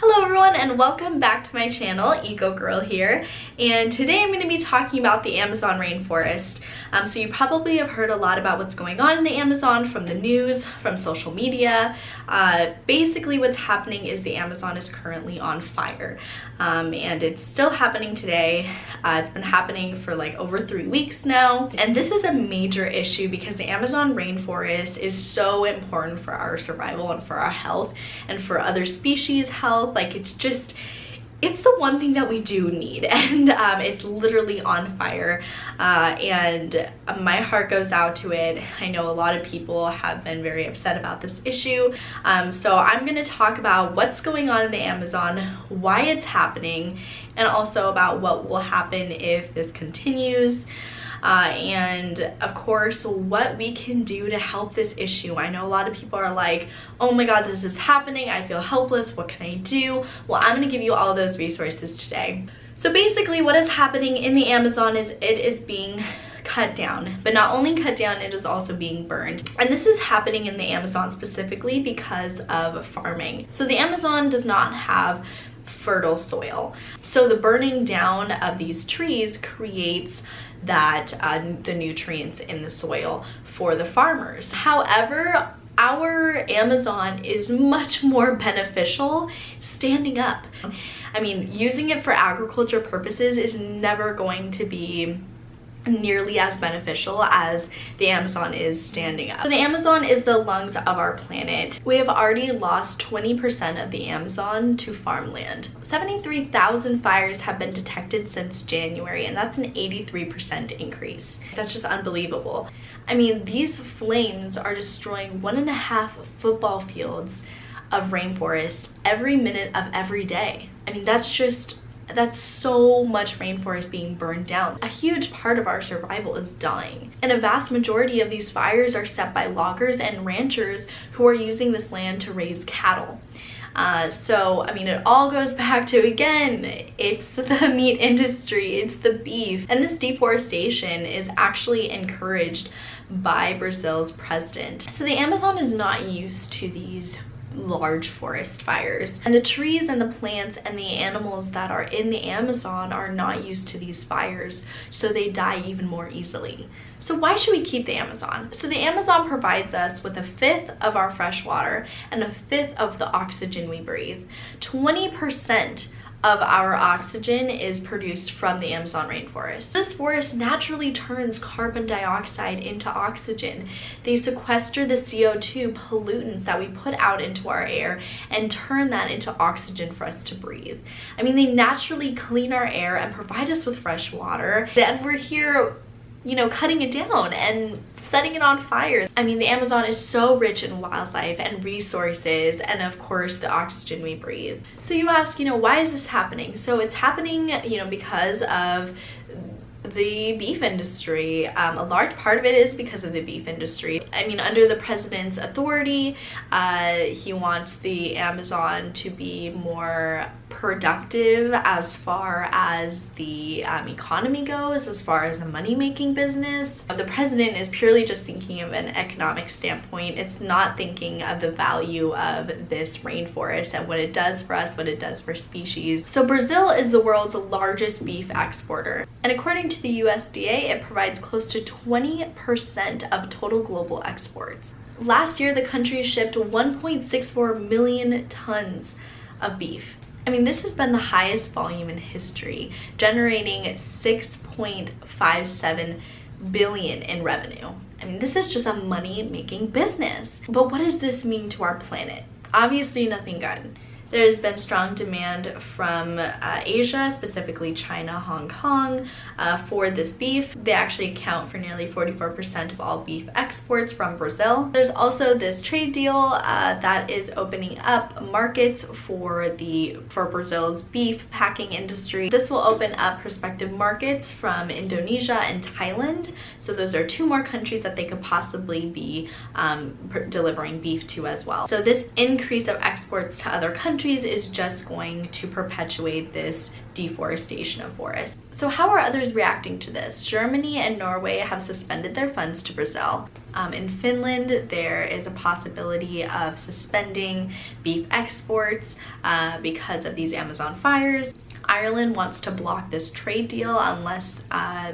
Hello everyone and welcome back to my channel. EcoGirl here, and today I'm going to be talking about the Amazon rainforest. So you probably have heard a lot about what's going on in the Amazon from the news, from social media. Basically what's happening is the Amazon is currently on fire, and it's still happening today. It's been happening for like over 3 weeks now, and this is a major issue because the Amazon rainforest is so important for our survival and for our health and for other species' health. Like it's the one thing that we do need, and it's literally on fire, and my heart goes out to it. I know a lot of people have been very upset about this issue, so I'm going to talk about what's going on in the Amazon, why it's happening, and also about what will happen if this continues. And of course what we can do to help this issue. I know a lot of people are like, oh my god, this is happening, I feel helpless, what can I do? Well, I'm going to give you all those resources today. So basically what is happening in the Amazon is it is being cut down, but not only cut down, it is also being burned. And this is happening in the Amazon specifically because of farming. So the Amazon does not have fertile soil, so the burning down of these trees creates the nutrients in the soil for the farmers. However, our Amazon is much more beneficial standing up. I mean, using it for agriculture purposes is never going to be nearly as beneficial as the Amazon is standing up. So the Amazon is the lungs of our planet. We have already lost 20% of the Amazon to farmland. 73,000 fires have been detected since January, and that's an 83% increase. That's just unbelievable. I mean, these flames are destroying 1.5 football fields of rainforest every minute of every day. I mean, that's so much rainforest being burned down. A huge part of our survival is dying. And a vast majority of these fires are set by loggers and ranchers who are using this land to raise cattle. So, I mean, it all goes back to, again, it's the meat industry, it's the beef. And this deforestation is actually encouraged by Brazil's president. So the Amazon is not used to these large forest fires, and the trees and the plants and the animals that are in the Amazon are not used to these fires, so they die even more easily. So why should we keep the Amazon? So the Amazon provides us with 1/5 of our fresh water and 1/5 of the oxygen we breathe. 20% of our oxygen is produced from the Amazon rainforest. This forest naturally turns carbon dioxide into oxygen. They sequester the CO2 pollutants that we put out into our air and turn that into oxygen for us to breathe. I mean, they naturally clean our air and provide us with fresh water. Then we're here, you know, cutting it down and setting it on fire. I mean, the Amazon is so rich in wildlife and resources, and of course the oxygen we breathe. So you ask, you know, why is this happening? So it's happening, you know, because of the beef industry. A large part of it is because of the beef industry. I mean, under the president's authority, he wants the Amazon to be more productive as far as the economy goes, as far as a money-making business. The president is purely just thinking of an economic standpoint. It's not thinking of the value of this rainforest and what it does for us, what it does for species. So Brazil is the world's largest beef exporter, and according to the USDA, it provides close to 20% of total global exports. Last year, the country shipped 1.64 million tons of beef. I mean, this has been the highest volume in history, generating 6.57 billion in revenue. I mean, this is just a money-making business. But what does this mean to our planet? Obviously, nothing good. There's been strong demand from Asia, specifically China, Hong Kong, for this beef. They actually account for nearly 44% of all beef exports from Brazil. There's also this trade deal that is opening up markets for Brazil's beef packing industry. This will open up prospective markets from Indonesia and Thailand. So those are 2 more countries that they could possibly be delivering beef to as well. So this increase of exports to other countries countries is just going to perpetuate this deforestation of forests. So how are others reacting to this? Germany and Norway have suspended their funds to Brazil. In Finland, there is a possibility of suspending beef exports because of these Amazon fires. Ireland wants to block this trade deal unless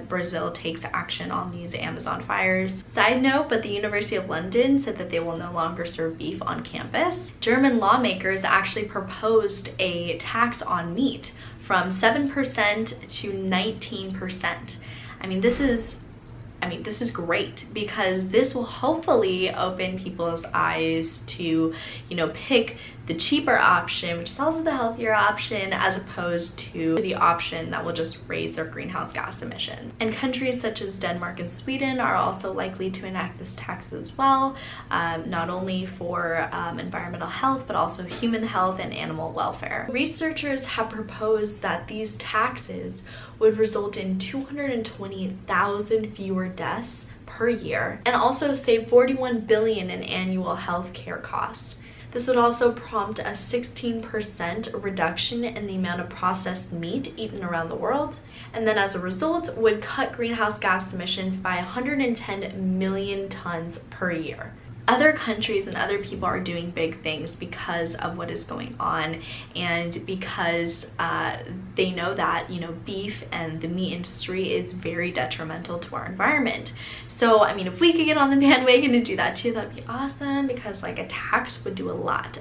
Brazil takes action on these Amazon fires. Side note, but the University of London said that they will no longer serve beef on campus. German lawmakers actually proposed a tax on meat from 7% to 19%. I mean, this is great because this will hopefully open people's eyes to, you know, pick the cheaper option, which is also the healthier option, as opposed to the option that will just raise their greenhouse gas emissions. And countries such as Denmark and Sweden are also likely to enact this tax as well, not only for environmental health, but also human health and animal welfare. Researchers have proposed that these taxes would result in 220,000 fewer deaths per year and also save $41 billion in annual health care costs. This would also prompt a 16% reduction in the amount of processed meat eaten around the world, and then as a result would cut greenhouse gas emissions by 110 million tons per year. Other countries and other people are doing big things because of what is going on, and because they know that, you know, beef and the meat industry is very detrimental to our environment. So I mean, if we could get on the bandwagon and do that too, that'd be awesome, because like a tax would do a lot,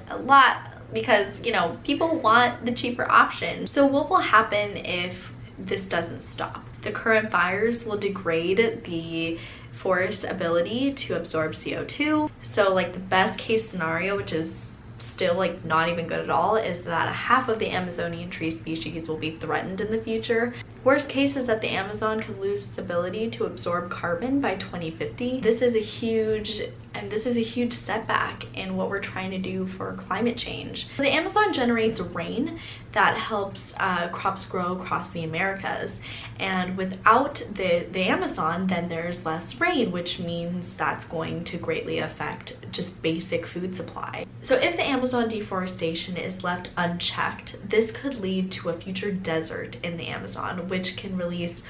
because, you know, people want the cheaper option. So what will happen if this doesn't stop? The current fires will degrade the forest's ability to absorb CO2. So like the best case scenario, which is still like not even good at all, is that half of the Amazonian tree species will be threatened in the future. Worst case is that the Amazon could lose its ability to absorb carbon by 2050. This is a huge setback in what we're trying to do for climate change. The Amazon generates rain that helps crops grow across the Americas, and without the Amazon, then there's less rain, which means that's going to greatly affect just basic food supply. So if the Amazon deforestation is left unchecked, this could lead to a future desert in the Amazon, which can release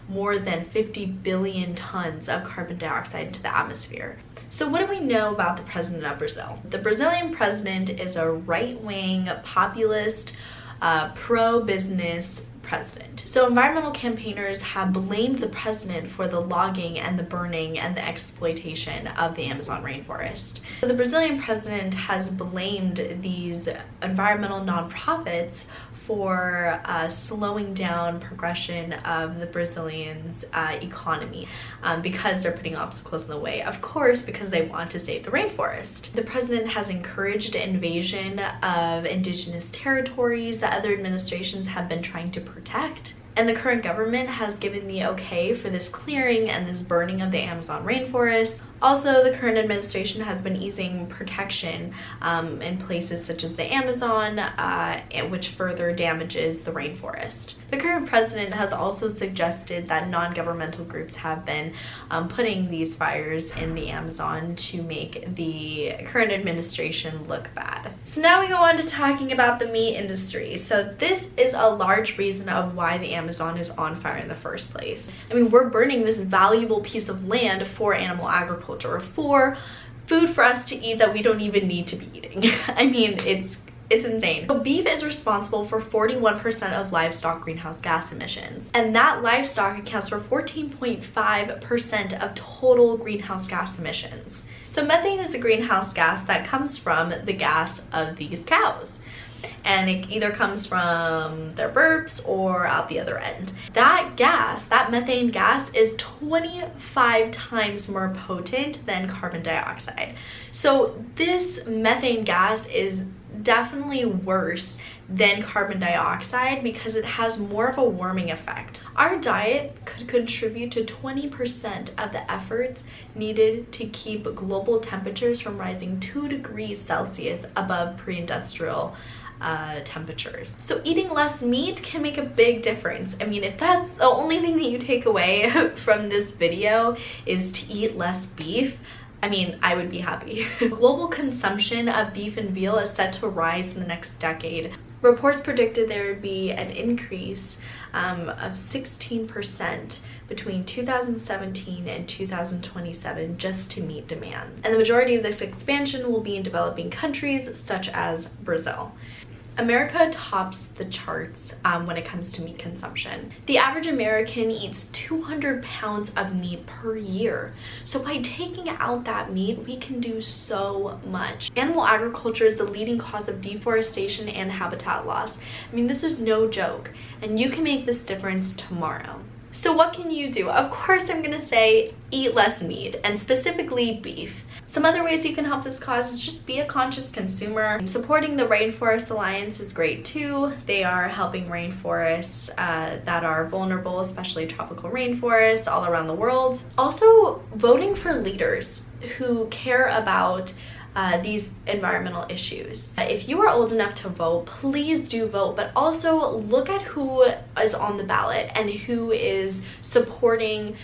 more than 50 billion tons of carbon dioxide into the atmosphere. So what do we know about the president of Brazil? The Brazilian president is a right-wing, populist, pro-business president. So environmental campaigners have blamed the president for the logging and the burning and the exploitation of the Amazon rainforest. So the Brazilian president has blamed these environmental nonprofits for slowing down progression of the Brazilians' economy because they're putting obstacles in the way, of course, because they want to save the rainforest. The president has encouraged invasion of indigenous territories that other administrations have been trying to protect. And the current government has given the okay for this clearing and this burning of the Amazon rainforest. Also, the current administration has been easing protection in places such as the Amazon, which further damages the rainforest. The current president has also suggested that non-governmental groups have been putting these fires in the Amazon to make the current administration look bad. So now we go on to talking about the meat industry. So this is a large reason of why the Amazon is on fire in the first place. I mean, we're burning this valuable piece of land for animal agriculture, for food for us to eat that we don't even need to be eating. I mean, it's insane. So beef is responsible for 41% of livestock greenhouse gas emissions, and that livestock accounts for 14.5% of total greenhouse gas emissions. So methane is the greenhouse gas that comes from the gas of these cows, and it either comes from their burps or out the other end. That gas, that methane gas, is 25 times more potent than carbon dioxide. So this methane gas is definitely worse than carbon dioxide because it has more of a warming effect. Our diet could contribute to 20% of the efforts needed to keep global temperatures from rising 2 degrees Celsius above pre-industrial temperatures. So eating less meat can make a big difference. I mean, if that's the only thing that you take away from this video is to eat less beef, I mean, I would be happy. Global consumption of beef and veal is set to rise in the next decade. Reports predicted there would be an increase of 16% between 2017 and 2027 just to meet demand. And the majority of this expansion will be in developing countries such as Brazil. America tops the charts when it comes to meat consumption. The average American eats 200 pounds of meat per year. So by taking out that meat, we can do so much. Animal agriculture is the leading cause of deforestation and habitat loss. I mean, this is no joke, and you can make this difference tomorrow. So what can you do? Of course, I'm gonna say eat less meat, and specifically beef. Some other ways you can help this cause is just be a conscious consumer. Supporting the Rainforest Alliance is great too. They are helping rainforests that are vulnerable, especially tropical rainforests all around the world. Also, voting for leaders who care about these environmental issues. If you are old enough to vote, please do vote, but also look at who is on the ballot and who is supporting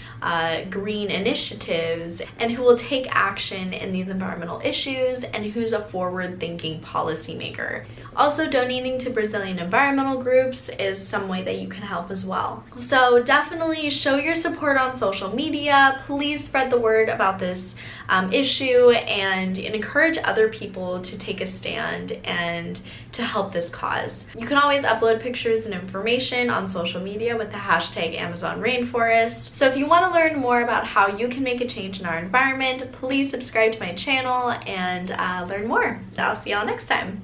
green initiatives and who will take action in these environmental issues and who's a forward-thinking policymaker. Also, donating to Brazilian environmental groups is some way that you can help as well. So definitely show your support on social media. Please spread the word about this issue and encourage other people to take a stand and to help this cause. You can always upload pictures and information on social media with the hashtag Amazon Rainforest. So if you want to learn more about how you can make a change in our environment, please subscribe to my channel and learn more. I'll see y'all next time.